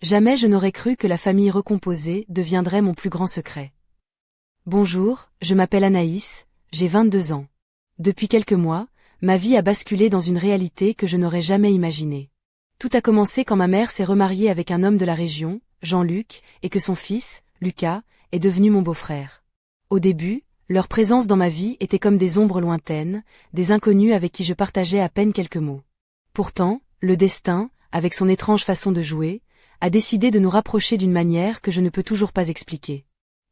Jamais je n'aurais cru que la famille recomposée deviendrait mon plus grand secret. Bonjour, je m'appelle Anaïs, j'ai 22 ans. Depuis quelques mois, ma vie a basculé dans une réalité que je n'aurais jamais imaginée. Tout a commencé quand ma mère s'est remariée avec un homme de la région, Jean-Luc, et que son fils, Lucas, est devenu mon beau-frère. Au début, leur présence dans ma vie était comme des ombres lointaines, des inconnus avec qui je partageais à peine quelques mots. Pourtant, le destin, avec son étrange façon de jouer, a décidé de nous rapprocher d'une manière que je ne peux toujours pas expliquer.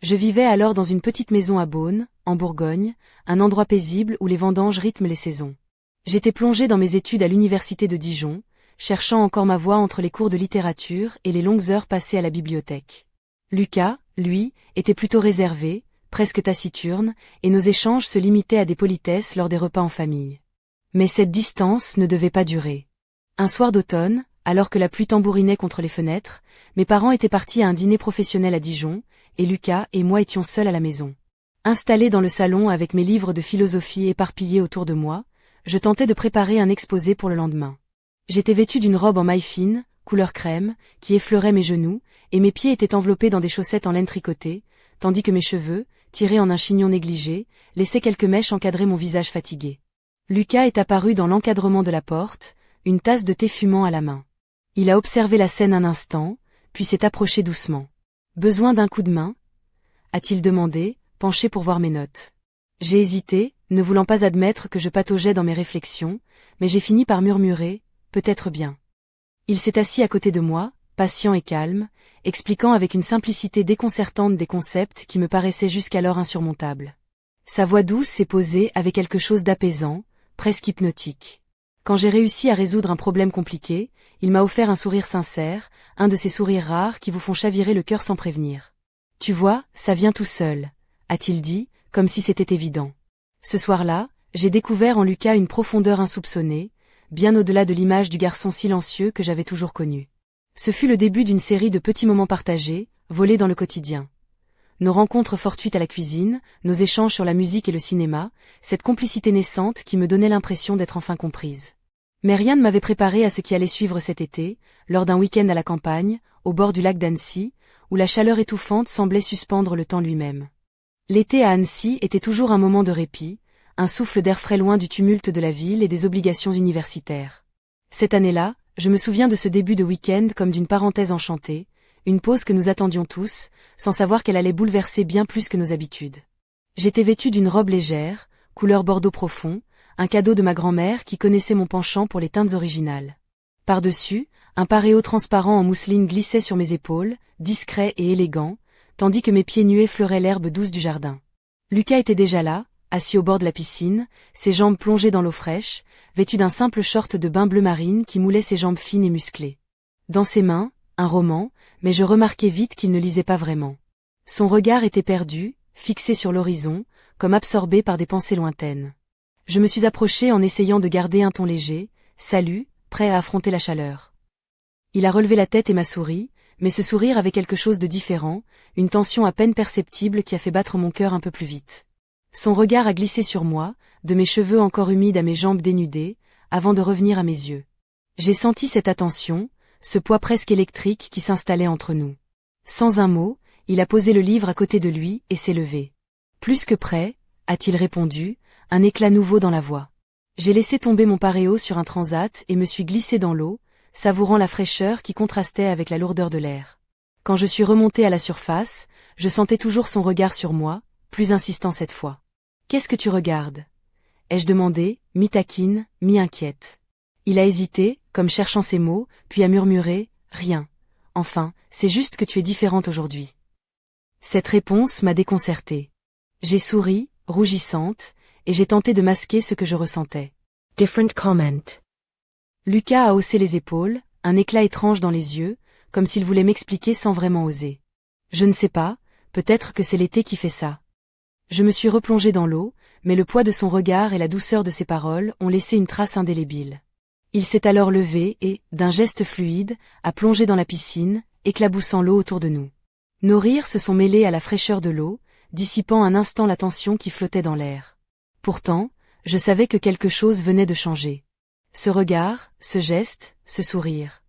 Je vivais alors dans une petite maison à Beaune, en Bourgogne, un endroit paisible où les vendanges rythment les saisons. J'étais plongée dans mes études à l'université de Dijon, cherchant encore ma voie entre les cours de littérature et les longues heures passées à la bibliothèque. Lucas, lui, était plutôt réservé, presque taciturne, et nos échanges se limitaient à des politesses lors des repas en famille. Mais cette distance ne devait pas durer. Un soir d'automne, alors que la pluie tambourinait contre les fenêtres, mes parents étaient partis à un dîner professionnel à Dijon, et Lucas et moi étions seuls à la maison. Installé dans le salon avec mes livres de philosophie éparpillés autour de moi, je tentais de préparer un exposé pour le lendemain. J'étais vêtue d'une robe en maille fine, couleur crème, qui effleurait mes genoux, et mes pieds étaient enveloppés dans des chaussettes en laine tricotée, tandis que mes cheveux, tirés en un chignon négligé, laissaient quelques mèches encadrer mon visage fatigué. Lucas est apparu dans l'encadrement de la porte, une tasse de thé fumant à la main. Il a observé la scène un instant, puis s'est approché doucement. « Besoin d'un coup de main ?» a-t-il demandé, penché pour voir mes notes. J'ai hésité, ne voulant pas admettre que je pataugeais dans mes réflexions, mais j'ai fini par murmurer « peut-être bien ». Il s'est assis à côté de moi, patient et calme, expliquant avec une simplicité déconcertante des concepts qui me paraissaient jusqu'alors insurmontables. Sa voix douce et posée avait quelque chose d'apaisant, presque hypnotique. Quand j'ai réussi à résoudre un problème compliqué, il m'a offert un sourire sincère, un de ces sourires rares qui vous font chavirer le cœur sans prévenir. « Tu vois, ça vient tout seul », a-t-il dit, comme si c'était évident. Ce soir-là, j'ai découvert en Lucas une profondeur insoupçonnée, bien au-delà de l'image du garçon silencieux que j'avais toujours connu. Ce fut le début d'une série de petits moments partagés, volés dans le quotidien. Nos rencontres fortuites à la cuisine, nos échanges sur la musique et le cinéma, cette complicité naissante qui me donnait l'impression d'être enfin comprise. Mais rien ne m'avait préparé à ce qui allait suivre cet été, lors d'un week-end à la campagne, au bord du lac d'Annecy, où la chaleur étouffante semblait suspendre le temps lui-même. L'été à Annecy était toujours un moment de répit, un souffle d'air frais loin du tumulte de la ville et des obligations universitaires. Cette année-là, je me souviens de ce début de week-end comme d'une parenthèse enchantée, une pause que nous attendions tous, sans savoir qu'elle allait bouleverser bien plus que nos habitudes. J'étais vêtue d'une robe légère, couleur bordeaux profond, un cadeau de ma grand-mère qui connaissait mon penchant pour les teintes originales. Par-dessus, un paréo transparent en mousseline glissait sur mes épaules, discret et élégant, tandis que mes pieds nus effleuraient l'herbe douce du jardin. Lucas était déjà là, assis au bord de la piscine, ses jambes plongées dans l'eau fraîche, vêtu d'un simple short de bain bleu marine qui moulait ses jambes fines et musclées. Dans ses mains, un roman, mais je remarquai vite qu'il ne lisait pas vraiment. Son regard était perdu, fixé sur l'horizon, comme absorbé par des pensées lointaines. Je me suis approchée en essayant de garder un ton léger, salut, prêt à affronter la chaleur. Il a relevé la tête et m'a souri, mais ce sourire avait quelque chose de différent, une tension à peine perceptible qui a fait battre mon cœur un peu plus vite. Son regard a glissé sur moi, de mes cheveux encore humides à mes jambes dénudées, avant de revenir à mes yeux. J'ai senti cette attention, ce poids presque électrique qui s'installait entre nous. Sans un mot, il a posé le livre à côté de lui et s'est levé. « Plus que prêt », a-t-il répondu, un éclat nouveau dans la voix. J'ai laissé tomber mon paréo sur un transat et me suis glissée dans l'eau, savourant la fraîcheur qui contrastait avec la lourdeur de l'air. Quand je suis remontée à la surface, je sentais toujours son regard sur moi, plus insistant cette fois. « Qu'est-ce que tu regardes ?» ai-je demandé, mi-taquine, mi-inquiète. Il a hésité, comme cherchant ses mots, puis a murmuré « Rien. Enfin, c'est juste que tu es différente aujourd'hui. » Cette réponse m'a déconcertée. J'ai souri, rougissante, et j'ai tenté de masquer ce que je ressentais. Different comment. Lucas a haussé les épaules, un éclat étrange dans les yeux, comme s'il voulait m'expliquer sans vraiment oser. Je ne sais pas, peut-être que c'est l'été qui fait ça. Je me suis replongée dans l'eau, mais le poids de son regard et la douceur de ses paroles ont laissé une trace indélébile. Il s'est alors levé et, d'un geste fluide, a plongé dans la piscine, éclaboussant l'eau autour de nous. Nos rires se sont mêlés à la fraîcheur de l'eau, dissipant un instant la tension qui flottait dans l'air. Pourtant, je savais que quelque chose venait de changer. Ce regard, ce geste, ce sourire.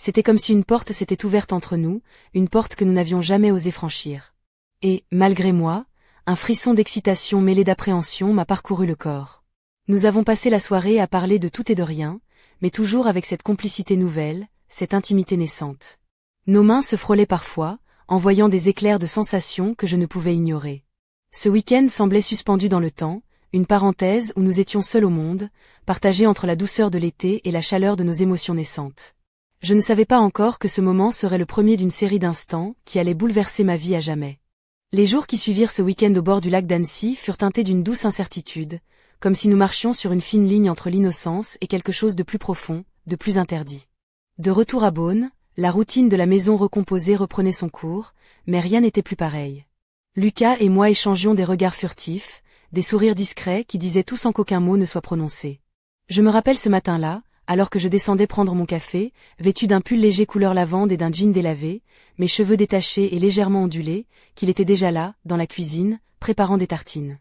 C'était comme si une porte s'était ouverte entre nous, une porte que nous n'avions jamais osé franchir. Et, malgré moi, un frisson d'excitation mêlé d'appréhension m'a parcouru le corps. Nous avons passé la soirée à parler de tout et de rien, mais toujours avec cette complicité nouvelle, cette intimité naissante. Nos mains se frôlaient parfois, envoyant des éclairs de sensations que je ne pouvais ignorer. Ce week-end semblait suspendu dans le temps, une parenthèse où nous étions seuls au monde, partagés entre la douceur de l'été et la chaleur de nos émotions naissantes. Je ne savais pas encore que ce moment serait le premier d'une série d'instants qui allait bouleverser ma vie à jamais. Les jours qui suivirent ce week-end au bord du lac d'Annecy furent teintés d'une douce incertitude, comme si nous marchions sur une fine ligne entre l'innocence et quelque chose de plus profond, de plus interdit. De retour à Beaune, la routine de la maison recomposée reprenait son cours, mais rien n'était plus pareil. Lucas et moi échangions des regards furtifs, des sourires discrets qui disaient tout sans qu'aucun mot ne soit prononcé. Je me rappelle ce matin-là, alors que je descendais prendre mon café, vêtu d'un pull léger couleur lavande et d'un jean délavé, mes cheveux détachés et légèrement ondulés, qu'il était déjà là, dans la cuisine, préparant des tartines.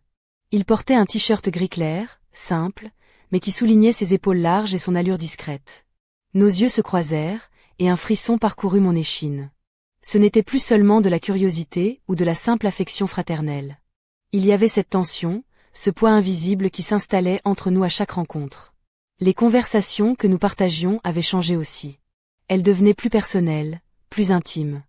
Il portait un t-shirt gris clair, simple, mais qui soulignait ses épaules larges et son allure discrète. Nos yeux se croisèrent, et un frisson parcourut mon échine. Ce n'était plus seulement de la curiosité ou de la simple affection fraternelle. Il y avait cette tension, ce poids invisible qui s'installait entre nous à chaque rencontre. Les conversations que nous partagions avaient changé aussi. Elles devenaient plus personnelles, plus intimes.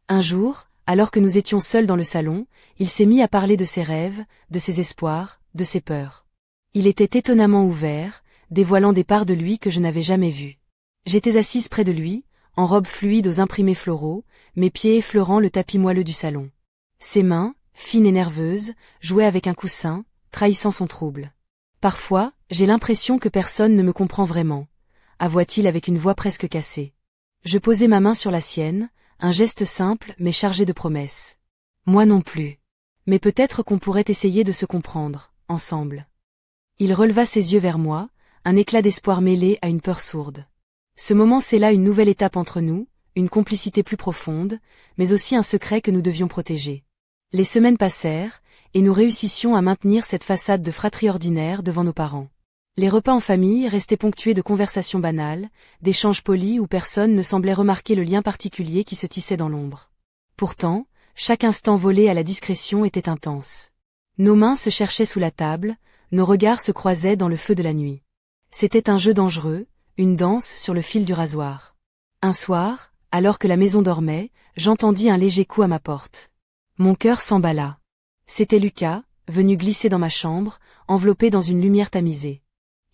Un jour, alors que nous étions seuls dans le salon, il s'est mis à parler de ses rêves, de ses espoirs, de ses peurs. Il était étonnamment ouvert, dévoilant des parts de lui que je n'avais jamais vues. J'étais assise près de lui, en robe fluide aux imprimés floraux, mes pieds effleurant le tapis moelleux du salon. Ses mains, fines et nerveuses, jouaient avec un coussin, trahissant son trouble. Parfois, j'ai l'impression que personne ne me comprend vraiment, avoua-t-il avec une voix presque cassée. Je posai ma main sur la sienne, un geste simple mais chargé de promesses. Moi non plus. Mais peut-être qu'on pourrait essayer de se comprendre, ensemble. Il releva ses yeux vers moi, un éclat d'espoir mêlé à une peur sourde. Ce moment scella une nouvelle étape entre nous, une complicité plus profonde, mais aussi un secret que nous devions protéger. Les semaines passèrent, et nous réussissions à maintenir cette façade de fratrie ordinaire devant nos parents. Les repas en famille restaient ponctués de conversations banales, d'échanges polis où personne ne semblait remarquer le lien particulier qui se tissait dans l'ombre. Pourtant, chaque instant volé à la discrétion était intense. Nos mains se cherchaient sous la table, nos regards se croisaient dans le feu de la nuit. C'était un jeu dangereux, une danse sur le fil du rasoir. Un soir, alors que la maison dormait, j'entendis un léger coup à ma porte. Mon cœur s'emballa. C'était Lucas, venu glisser dans ma chambre, enveloppé dans une lumière tamisée.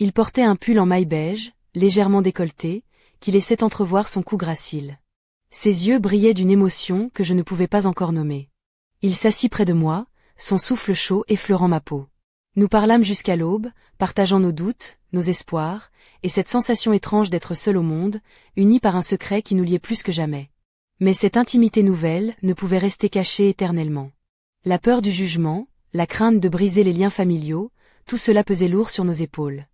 Il portait un pull en maille beige, légèrement décolleté, qui laissait entrevoir son cou gracile. Ses yeux brillaient d'une émotion que je ne pouvais pas encore nommer. Il s'assit près de moi, son souffle chaud effleurant ma peau. Nous parlâmes jusqu'à l'aube, partageant nos doutes, nos espoirs, et cette sensation étrange d'être seuls au monde, unis par un secret qui nous liait plus que jamais. Mais cette intimité nouvelle ne pouvait rester cachée éternellement. La peur du jugement, la crainte de briser les liens familiaux, tout cela pesait lourd sur nos épaules.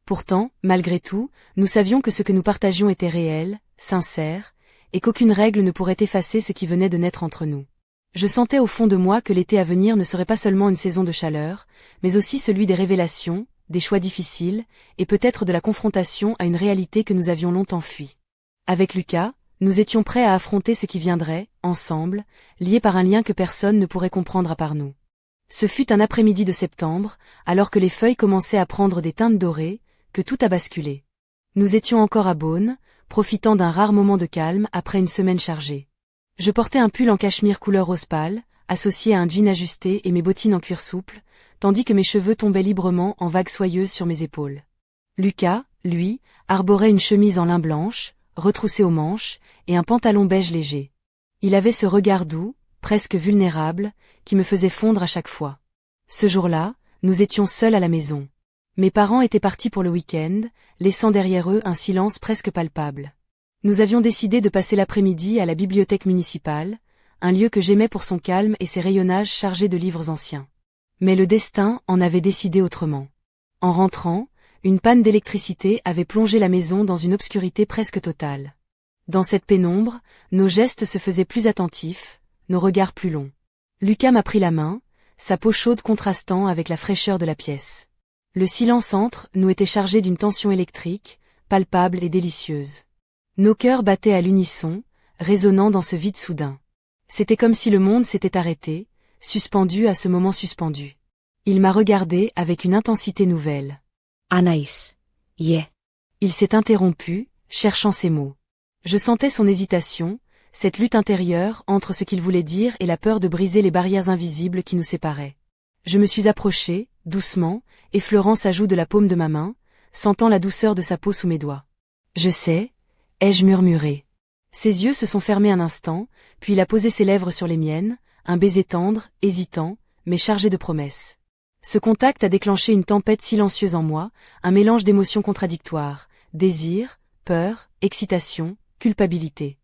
Pourtant, malgré tout, nous savions que ce que nous partagions était réel, sincère, et qu'aucune règle ne pourrait effacer ce qui venait de naître entre nous. Je sentais au fond de moi que l'été à venir ne serait pas seulement une saison de chaleur, mais aussi celui des révélations, des choix difficiles, et peut-être de la confrontation à une réalité que nous avions longtemps fuie. Avec Lucas, nous étions prêts à affronter ce qui viendrait, ensemble, liés par un lien que personne ne pourrait comprendre à part nous. Ce fut un après-midi de septembre, alors que les feuilles commençaient à prendre des teintes dorées, que tout a basculé. Nous étions encore à Beaune, profitant d'un rare moment de calme après une semaine chargée. Je portais un pull en cachemire couleur rose pâle, associé à un jean ajusté et mes bottines en cuir souple, tandis que mes cheveux tombaient librement en vagues soyeuses sur mes épaules. Lucas, lui, arborait une chemise en lin blanche, retroussée aux manches, et un pantalon beige léger. Il avait ce regard doux, presque vulnérable, qui me faisait fondre à chaque fois. Ce jour-là, nous étions seuls à la maison. Mes parents étaient partis pour le week-end, laissant derrière eux un silence presque palpable. Nous avions décidé de passer l'après-midi à la bibliothèque municipale, un lieu que j'aimais pour son calme et ses rayonnages chargés de livres anciens. Mais le destin en avait décidé autrement. En rentrant, une panne d'électricité avait plongé la maison dans une obscurité presque totale. Dans cette pénombre, nos gestes se faisaient plus attentifs, nos regards plus longs. Lucas m'a pris la main, sa peau chaude contrastant avec la fraîcheur de la pièce. Le silence entre nous était chargé d'une tension électrique, palpable et délicieuse. Nos cœurs battaient à l'unisson, résonnant dans ce vide soudain. C'était comme si le monde s'était arrêté, suspendu à ce moment suspendu. Il m'a regardé avec une intensité nouvelle. Anaïs. Yeah. Il s'est interrompu, cherchant ses mots. Je sentais son hésitation, cette lutte intérieure entre ce qu'il voulait dire et la peur de briser les barrières invisibles qui nous séparaient. Je me suis approchée, doucement, effleurant sa joue de la paume de ma main, sentant la douceur de sa peau sous mes doigts. Je sais, ai-je murmuré. Ses yeux se sont fermés un instant, puis il a posé ses lèvres sur les miennes, un baiser tendre, hésitant, mais chargé de promesses. Ce contact a déclenché une tempête silencieuse en moi, un mélange d'émotions contradictoires, désir, peur, excitation, culpabilité.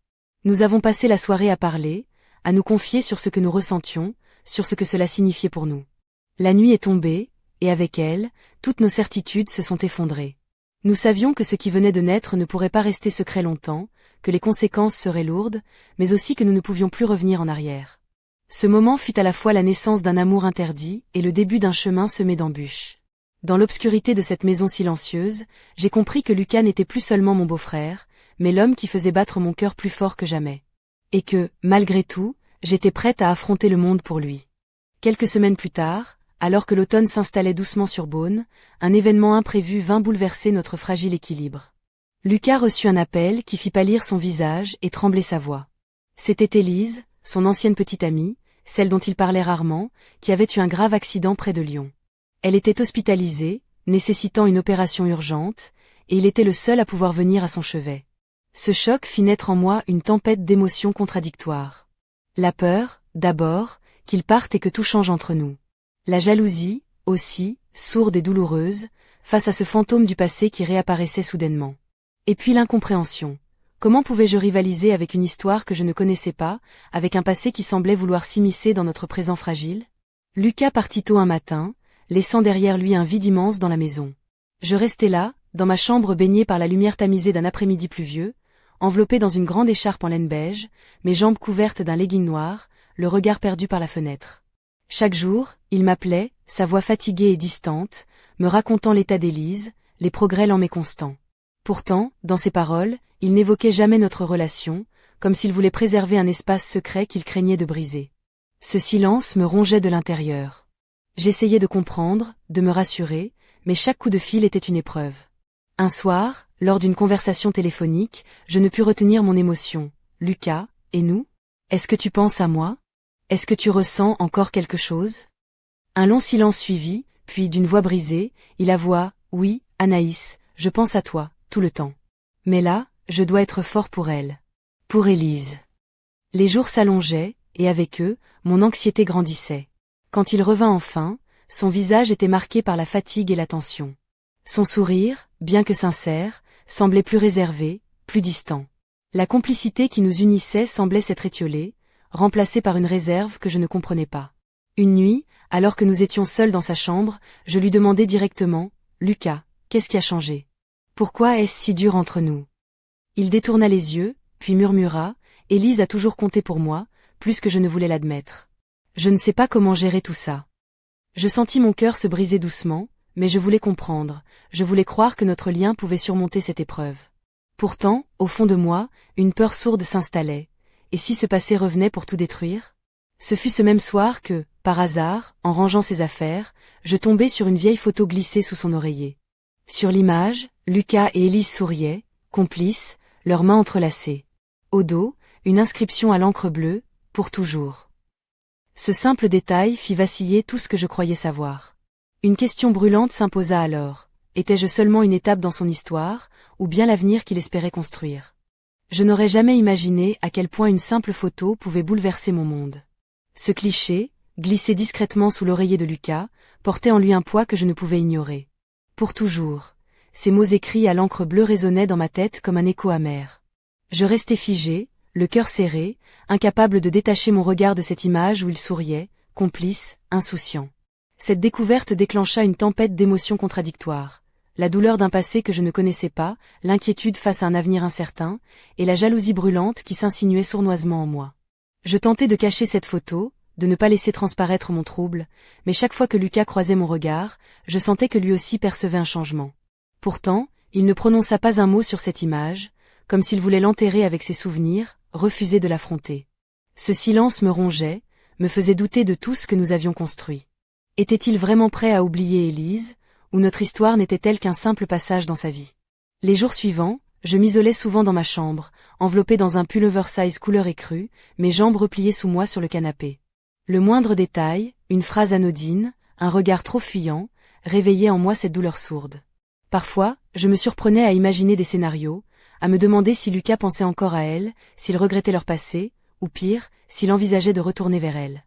Nous avons passé la soirée à parler, à nous confier sur ce que nous ressentions, sur ce que cela signifiait pour nous. La nuit est tombée, et avec elle, toutes nos certitudes se sont effondrées. Nous savions que ce qui venait de naître ne pourrait pas rester secret longtemps, que les conséquences seraient lourdes, mais aussi que nous ne pouvions plus revenir en arrière. Ce moment fut à la fois la naissance d'un amour interdit et le début d'un chemin semé d'embûches. Dans l'obscurité de cette maison silencieuse, j'ai compris que Lucas n'était plus seulement mon beau-frère, mais l'homme qui faisait battre mon cœur plus fort que jamais. Et que, malgré tout, j'étais prête à affronter le monde pour lui. Quelques semaines plus tard, alors que l'automne s'installait doucement sur Beaune, un événement imprévu vint bouleverser notre fragile équilibre. Lucas reçut un appel qui fit pâlir son visage et trembler sa voix. C'était Élise, son ancienne petite amie, celle dont il parlait rarement, qui avait eu un grave accident près de Lyon. Elle était hospitalisée, nécessitant une opération urgente, et il était le seul à pouvoir venir à son chevet. Ce choc fit naître en moi une tempête d'émotions contradictoires. La peur, d'abord, qu'il parte et que tout change entre nous. La jalousie, aussi, sourde et douloureuse, face à ce fantôme du passé qui réapparaissait soudainement. Et puis l'incompréhension. Comment pouvais-je rivaliser avec une histoire que je ne connaissais pas, avec un passé qui semblait vouloir s'immiscer dans notre présent fragile? Lucas partit tôt un matin, laissant derrière lui un vide immense dans la maison. Je restais là, dans ma chambre baignée par la lumière tamisée d'un après-midi pluvieux, enveloppée dans une grande écharpe en laine beige, mes jambes couvertes d'un legging noir, le regard perdu par la fenêtre. Chaque jour, il m'appelait, sa voix fatiguée et distante, me racontant l'état d'Élise, les progrès lents mais constants. Pourtant, dans ses paroles, il n'évoquait jamais notre relation, comme s'il voulait préserver un espace secret qu'il craignait de briser. Ce silence me rongeait de l'intérieur. J'essayais de comprendre, de me rassurer, mais chaque coup de fil était une épreuve. Un soir, lors d'une conversation téléphonique, je ne pus retenir mon émotion. Lucas, et nous? Est-ce que tu penses à moi? Est-ce que tu ressens encore quelque chose? Un long silence suivit, puis d'une voix brisée, il avoua, oui, Anaïs, je pense à toi, tout le temps. Mais là, je dois être fort pour elle. Pour Élise. Les jours s'allongeaient, et avec eux, mon anxiété grandissait. Quand il revint enfin, son visage était marqué par la fatigue et la tension. Son sourire, bien que sincère, semblait plus réservé, plus distant. La complicité qui nous unissait semblait s'être étiolée, remplacée par une réserve que je ne comprenais pas. Une nuit, alors que nous étions seuls dans sa chambre, je lui demandai directement, « Lucas, qu'est-ce qui a changé? Pourquoi est-ce si dur entre nous ?» Il détourna les yeux, puis murmura, « Élise a toujours compté pour moi, plus que je ne voulais l'admettre. Je ne sais pas comment gérer tout ça. » Je sentis mon cœur se briser doucement, mais je voulais comprendre, je voulais croire que notre lien pouvait surmonter cette épreuve. Pourtant, au fond de moi, une peur sourde s'installait. Et si ce passé revenait pour tout détruire? Ce fut ce même soir que, par hasard, en rangeant ses affaires, je tombai sur une vieille photo glissée sous son oreiller. Sur l'image, Lucas et Élise souriaient, complices, leurs mains entrelacées. Au dos, une inscription à l'encre bleue, « Pour toujours ». Ce simple détail fit vaciller tout ce que je croyais savoir. Une question brûlante s'imposa alors. Étais-je seulement une étape dans son histoire, ou bien l'avenir qu'il espérait construire? Je n'aurais jamais imaginé à quel point une simple photo pouvait bouleverser mon monde. Ce cliché, glissé discrètement sous l'oreiller de Lucas, portait en lui un poids que je ne pouvais ignorer. Pour toujours. Ces mots écrits à l'encre bleue résonnaient dans ma tête comme un écho amer. Je restais figé, le cœur serré, incapable de détacher mon regard de cette image où il souriait, complice, insouciant. Cette découverte déclencha une tempête d'émotions contradictoires. La douleur d'un passé que je ne connaissais pas, l'inquiétude face à un avenir incertain, et la jalousie brûlante qui s'insinuait sournoisement en moi. Je tentais de cacher cette photo, de ne pas laisser transparaître mon trouble, mais chaque fois que Lucas croisait mon regard, je sentais que lui aussi percevait un changement. Pourtant, il ne prononça pas un mot sur cette image, comme s'il voulait l'enterrer avec ses souvenirs, refuser de l'affronter. Ce silence me rongeait, me faisait douter de tout ce que nous avions construit. Était-il vraiment prêt à oublier Élise, ou notre histoire n'était-elle qu'un simple passage dans sa vie? Les jours suivants, je m'isolais souvent dans ma chambre, enveloppée dans un pull oversize couleur écrue, mes jambes repliées sous moi sur le canapé. Le moindre détail, une phrase anodine, un regard trop fuyant, réveillait en moi cette douleur sourde. Parfois, je me surprenais à imaginer des scénarios, à me demander si Lucas pensait encore à elle, s'il regrettait leur passé, ou pire, s'il envisageait de retourner vers elle.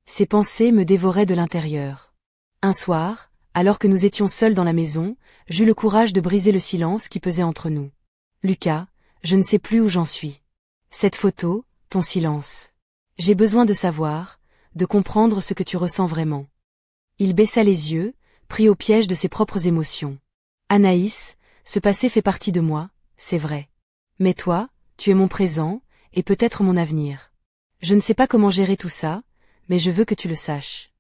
Ces pensées me dévoraient de l'intérieur. Un soir, alors que nous étions seuls dans la maison, j'eus le courage de briser le silence qui pesait entre nous. Lucas, je ne sais plus où j'en suis. Cette photo, ton silence. J'ai besoin de savoir, de comprendre ce que tu ressens vraiment. Il baissa les yeux, pris au piège de ses propres émotions. Anaïs, ce passé fait partie de moi, c'est vrai. Mais toi, tu es mon présent, et peut-être mon avenir. Je ne sais pas comment gérer tout ça, mais je veux que tu le saches.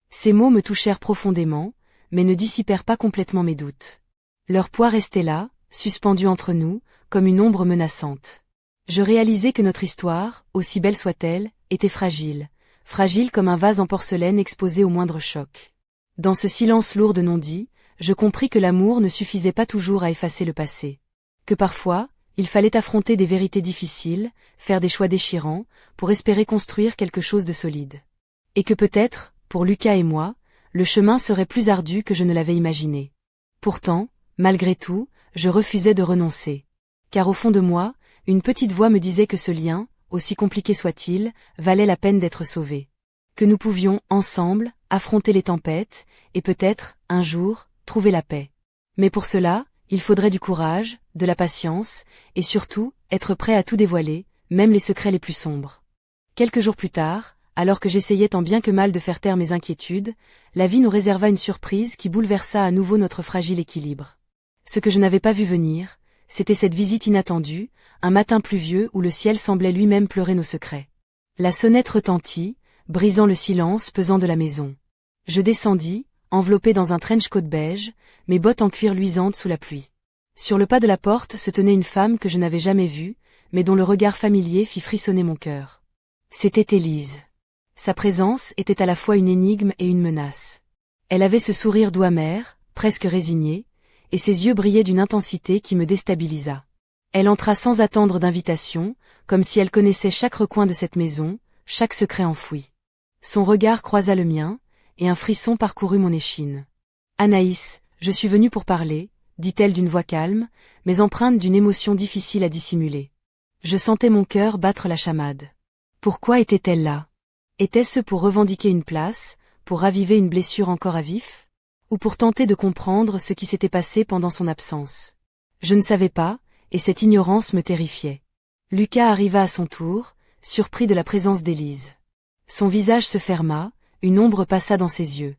Ces mots me touchèrent profondément, mais ne dissipèrent pas complètement mes doutes. Leur poids restait là, suspendu entre nous, comme une ombre menaçante. Je réalisais que notre histoire, aussi belle soit-elle, était fragile, fragile comme un vase en porcelaine exposé au moindre choc. Dans ce silence lourd de non-dit, je compris que l'amour ne suffisait pas toujours à effacer le passé. Que parfois, il fallait affronter des vérités difficiles, faire des choix déchirants, pour espérer construire quelque chose de solide. Et que peut-être, pour Lucas et moi, le chemin serait plus ardu que je ne l'avais imaginé. Pourtant, malgré tout, je refusais de renoncer. Car au fond de moi, une petite voix me disait que ce lien, aussi compliqué soit-il, valait la peine d'être sauvé. Que nous pouvions, ensemble, affronter les tempêtes, et peut-être, un jour, trouver la paix. Mais pour cela, il faudrait du courage, de la patience, et surtout, être prêt à tout dévoiler, même les secrets les plus sombres. Quelques jours plus tard, alors que j'essayais tant bien que mal de faire taire mes inquiétudes, la vie nous réserva une surprise qui bouleversa à nouveau notre fragile équilibre. Ce que je n'avais pas vu venir, c'était cette visite inattendue, un matin pluvieux où le ciel semblait lui-même pleurer nos secrets. La sonnette retentit, brisant le silence pesant de la maison. Je descendis, enveloppé dans un trench-coat beige, mes bottes en cuir luisantes sous la pluie. Sur le pas de la porte se tenait une femme que je n'avais jamais vue, mais dont le regard familier fit frissonner mon cœur. C'était Élise. Sa présence était à la fois une énigme et une menace. Elle avait ce sourire doux amer, presque résigné, et ses yeux brillaient d'une intensité qui me déstabilisa. Elle entra sans attendre d'invitation, comme si elle connaissait chaque recoin de cette maison, chaque secret enfoui. Son regard croisa le mien, et un frisson parcourut mon échine. « Anaïs, je suis venue pour parler », dit-elle d'une voix calme, mais empreinte d'une émotion difficile à dissimuler. Je sentais mon cœur battre la chamade. Pourquoi était-elle là? Était-ce pour revendiquer une place, pour raviver une blessure encore à vif? Ou pour tenter de comprendre ce qui s'était passé pendant son absence? Je ne savais pas, et cette ignorance me terrifiait. Lucas arriva à son tour, surpris de la présence d'Élise. Son visage se ferma, une ombre passa dans ses yeux.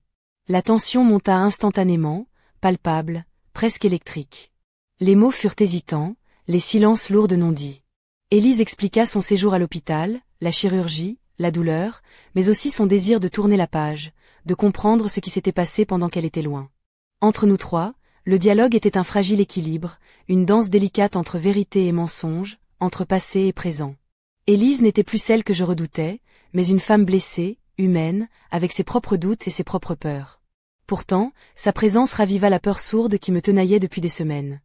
La tension monta instantanément, palpable, presque électrique. Les mots furent hésitants, les silences lourds de non-dits. Élise expliqua son séjour à l'hôpital, la chirurgie, la douleur, mais aussi son désir de tourner la page, de comprendre ce qui s'était passé pendant qu'elle était loin. Entre nous trois, le dialogue était un fragile équilibre, une danse délicate entre vérité et mensonge, entre passé et présent. Élise n'était plus celle que je redoutais, mais une femme blessée, humaine, avec ses propres doutes et ses propres peurs. Pourtant, sa présence raviva la peur sourde qui me tenaillait depuis des semaines.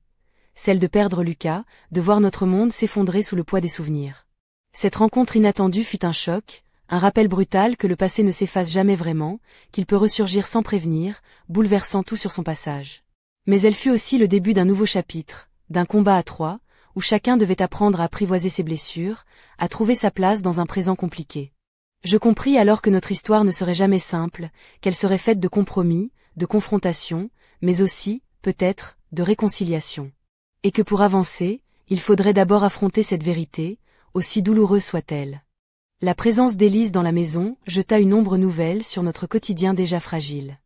Celle de perdre Lucas, de voir notre monde s'effondrer sous le poids des souvenirs. Cette rencontre inattendue fut un choc, un rappel brutal que le passé ne s'efface jamais vraiment, qu'il peut ressurgir sans prévenir, bouleversant tout sur son passage. Mais elle fut aussi le début d'un nouveau chapitre, d'un combat à trois, où chacun devait apprendre à apprivoiser ses blessures, à trouver sa place dans un présent compliqué. Je compris alors que notre histoire ne serait jamais simple, qu'elle serait faite de compromis, de confrontations, mais aussi, peut-être, de réconciliation. Et que pour avancer, il faudrait d'abord affronter cette vérité, aussi douloureuse soit-elle. La présence d'Élise dans la maison jeta une ombre nouvelle sur notre quotidien déjà fragile.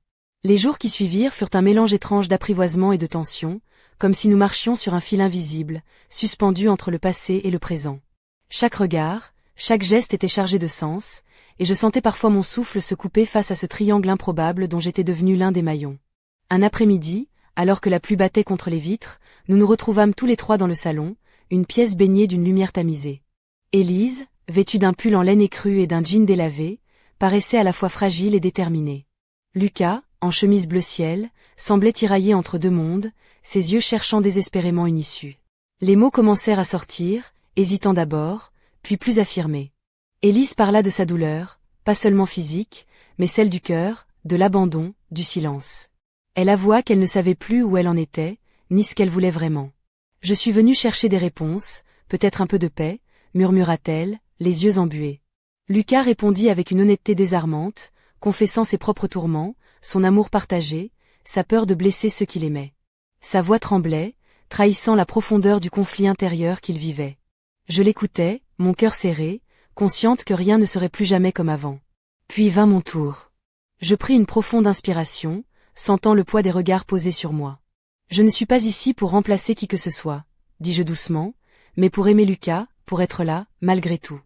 Les jours qui suivirent furent un mélange étrange d'apprivoisement et de tension, comme si nous marchions sur un fil invisible, suspendu entre le passé et le présent. Chaque regard, chaque geste était chargé de sens, et je sentais parfois mon souffle se couper face à ce triangle improbable dont j'étais devenu l'un des maillons. Un après-midi, alors que la pluie battait contre les vitres, nous nous retrouvâmes tous les trois dans le salon, une pièce baignée d'une lumière tamisée. Élise, vêtue d'un pull en laine écrue et d'un jean délavé, paraissait à la fois fragile et déterminée. Lucas, en chemise bleu ciel, semblait tiraillé entre deux mondes, ses yeux cherchant désespérément une issue. Les mots commencèrent à sortir, hésitant d'abord, puis plus affirmés. Élise parla de sa douleur, pas seulement physique, mais celle du cœur, de l'abandon, du silence. Elle avoua qu'elle ne savait plus où elle en était, ni ce qu'elle voulait vraiment. Je suis venue chercher des réponses, peut-être un peu de paix, murmura-t-elle, les yeux embués. Lucas répondit avec une honnêteté désarmante, confessant ses propres tourments, son amour partagé, sa peur de blesser ceux qu'il aimait. Sa voix tremblait, trahissant la profondeur du conflit intérieur qu'il vivait. Je l'écoutais, mon cœur serré, consciente que rien ne serait plus jamais comme avant. Puis vint mon tour. Je pris une profonde inspiration, sentant le poids des regards posés sur moi. Je ne suis pas ici pour remplacer qui que ce soit, dis-je doucement, mais pour aimer Lucas, pour être là, malgré tout.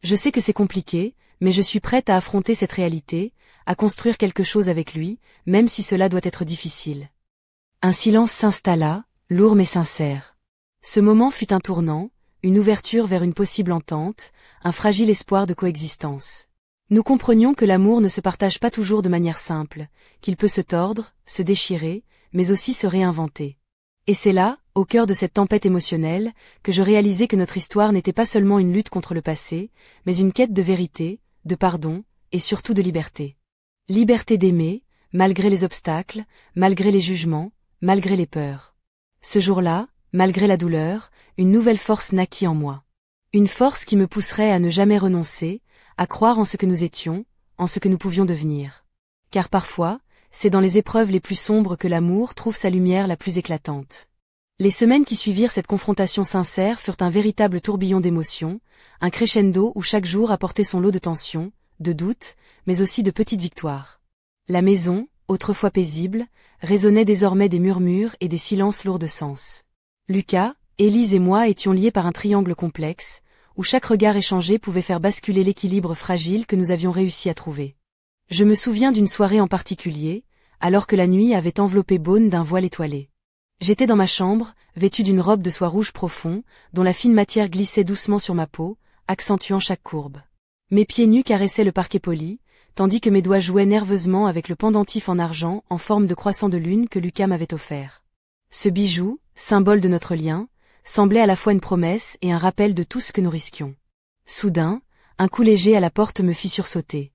Je sais que c'est compliqué, mais je suis prête à affronter cette réalité, à construire quelque chose avec lui, même si cela doit être difficile. Un silence s'installa, lourd mais sincère. Ce moment fut un tournant, une ouverture vers une possible entente, un fragile espoir de coexistence. Nous comprenions que l'amour ne se partage pas toujours de manière simple, qu'il peut se tordre, se déchirer, mais aussi se réinventer. Et c'est là, au cœur de cette tempête émotionnelle, que je réalisais que notre histoire n'était pas seulement une lutte contre le passé, mais une quête de vérité, de pardon, et surtout de liberté. Liberté d'aimer, malgré les obstacles, malgré les jugements, malgré les peurs. Ce jour-là, malgré la douleur, une nouvelle force naquit en moi. Une force qui me pousserait à ne jamais renoncer, à croire en ce que nous étions, en ce que nous pouvions devenir. Car parfois, c'est dans les épreuves les plus sombres que l'amour trouve sa lumière la plus éclatante. Les semaines qui suivirent cette confrontation sincère furent un véritable tourbillon d'émotions, un crescendo où chaque jour apportait son lot de tensions, de doutes, mais aussi de petites victoires. La maison, autrefois paisible, résonnait désormais des murmures et des silences lourds de sens. Lucas, Élise et moi étions liés par un triangle complexe, où chaque regard échangé pouvait faire basculer l'équilibre fragile que nous avions réussi à trouver. Je me souviens d'une soirée en particulier, alors que la nuit avait enveloppé Beaune d'un voile étoilé. J'étais dans ma chambre, vêtue d'une robe de soie rouge profond, dont la fine matière glissait doucement sur ma peau, accentuant chaque courbe. Mes pieds nus caressaient le parquet poli, tandis que mes doigts jouaient nerveusement avec le pendentif en argent en forme de croissant de lune que Lucas m'avait offert. Ce bijou, symbole de notre lien, semblait à la fois une promesse et un rappel de tout ce que nous risquions. Soudain, un coup léger à la porte me fit sursauter.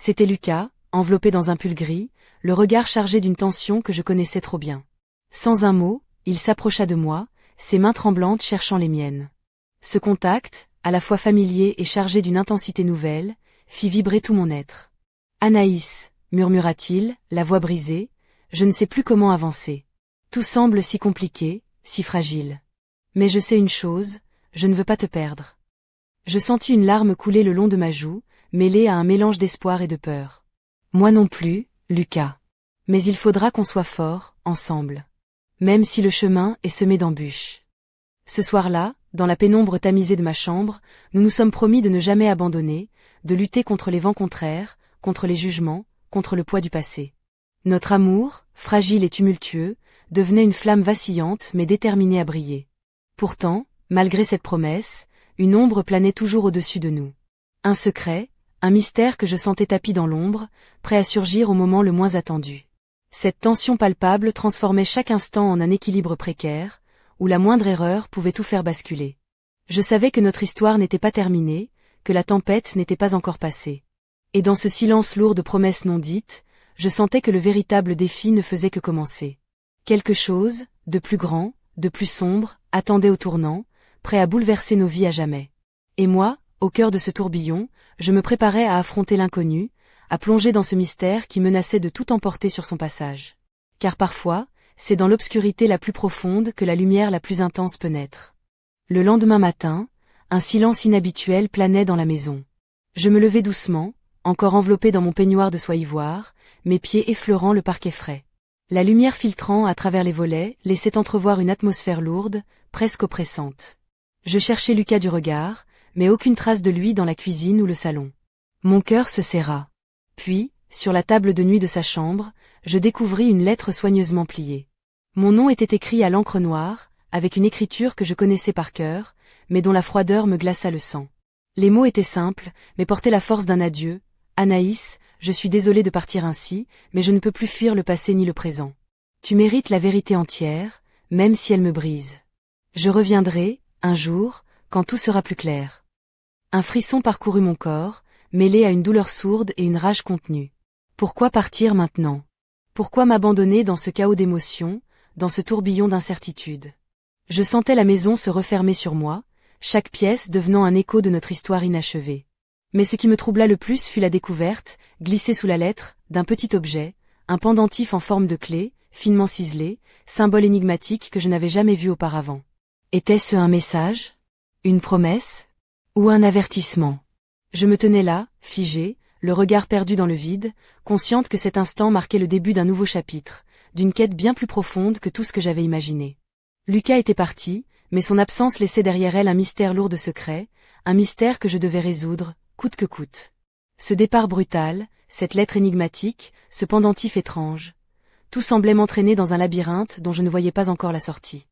C'était Lucas, enveloppé dans un pull gris, le regard chargé d'une tension que je connaissais trop bien. Sans un mot, il s'approcha de moi, ses mains tremblantes cherchant les miennes. Ce contact, à la fois familier et chargé d'une intensité nouvelle, fit vibrer tout mon être. « Anaïs » murmura-t-il, la voix brisée, « je ne sais plus comment avancer. Tout semble si compliqué, si fragile. Mais je sais une chose, je ne veux pas te perdre. » Je sentis une larme couler le long de ma joue, mêlée à un mélange d'espoir et de peur. « Moi non plus, Lucas. Mais il faudra qu'on soit forts, ensemble. Même si le chemin est semé d'embûches. » Ce soir-là, dans la pénombre tamisée de ma chambre, nous nous sommes promis de ne jamais abandonner, de lutter contre les vents contraires, contre les jugements, contre le poids du passé. Notre amour, fragile et tumultueux, devenait une flamme vacillante mais déterminée à briller. Pourtant, malgré cette promesse, une ombre planait toujours au-dessus de nous. Un secret, un mystère que je sentais tapi dans l'ombre, prêt à surgir au moment le moins attendu. Cette tension palpable transformait chaque instant en un équilibre précaire, où la moindre erreur pouvait tout faire basculer. Je savais que notre histoire n'était pas terminée, que la tempête n'était pas encore passée. Et dans ce silence lourd de promesses non dites, je sentais que le véritable défi ne faisait que commencer. Quelque chose, de plus grand, de plus sombre, attendait au tournant, prêt à bouleverser nos vies à jamais. Et moi, au cœur de ce tourbillon, je me préparais à affronter l'inconnu, à plonger dans ce mystère qui menaçait de tout emporter sur son passage. Car parfois, c'est dans l'obscurité la plus profonde que la lumière la plus intense peut naître. Le lendemain matin, un silence inhabituel planait dans la maison. Je me levai doucement, encore enveloppé dans mon peignoir de soie ivoire, mes pieds effleurant le parquet frais. La lumière filtrant à travers les volets laissait entrevoir une atmosphère lourde, presque oppressante. Je cherchais Lucas du regard, mais aucune trace de lui dans la cuisine ou le salon. Mon cœur se serra. Puis, sur la table de nuit de sa chambre, je découvris une lettre soigneusement pliée. Mon nom était écrit à l'encre noire, avec une écriture que je connaissais par cœur, mais dont la froideur me glaça le sang. Les mots étaient simples, mais portaient la force d'un adieu. Anaïs, je suis désolée de partir ainsi, mais je ne peux plus fuir le passé ni le présent. Tu mérites la vérité entière, même si elle me brise. Je reviendrai, un jour, quand tout sera plus clair. Un frisson parcourut mon corps, mêlé à une douleur sourde et une rage contenue. Pourquoi partir maintenant? Pourquoi m'abandonner dans ce chaos d'émotions, dans ce tourbillon d'incertitude? Je sentais la maison se refermer sur moi, chaque pièce devenant un écho de notre histoire inachevée. Mais ce qui me troubla le plus fut la découverte, glissée sous la lettre, d'un petit objet, un pendentif en forme de clé, finement ciselé, symbole énigmatique que je n'avais jamais vu auparavant. Était-ce un message? Une promesse? Ou un avertissement? Je me tenais là, figée, le regard perdu dans le vide, consciente que cet instant marquait le début d'un nouveau chapitre, d'une quête bien plus profonde que tout ce que j'avais imaginé. Lucas était parti, mais son absence laissait derrière elle un mystère lourd de secrets, un mystère que je devais résoudre, coûte que coûte. Ce départ brutal, cette lettre énigmatique, ce pendentif étrange, tout semblait m'entraîner dans un labyrinthe dont je ne voyais pas encore la sortie.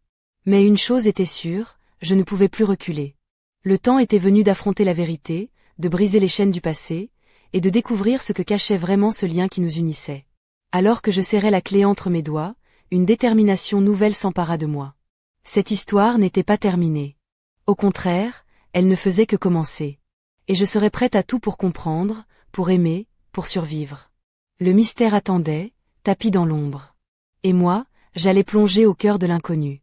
Mais une chose était sûre, je ne pouvais plus reculer. Le temps était venu d'affronter la vérité, de briser les chaînes du passé, et de découvrir ce que cachait vraiment ce lien qui nous unissait. Alors que je serrais la clé entre mes doigts, une détermination nouvelle s'empara de moi. Cette histoire n'était pas terminée. Au contraire, elle ne faisait que commencer. Et je serais prête à tout pour comprendre, pour aimer, pour survivre. Le mystère attendait, tapi dans l'ombre. Et moi, j'allais plonger au cœur de l'inconnu.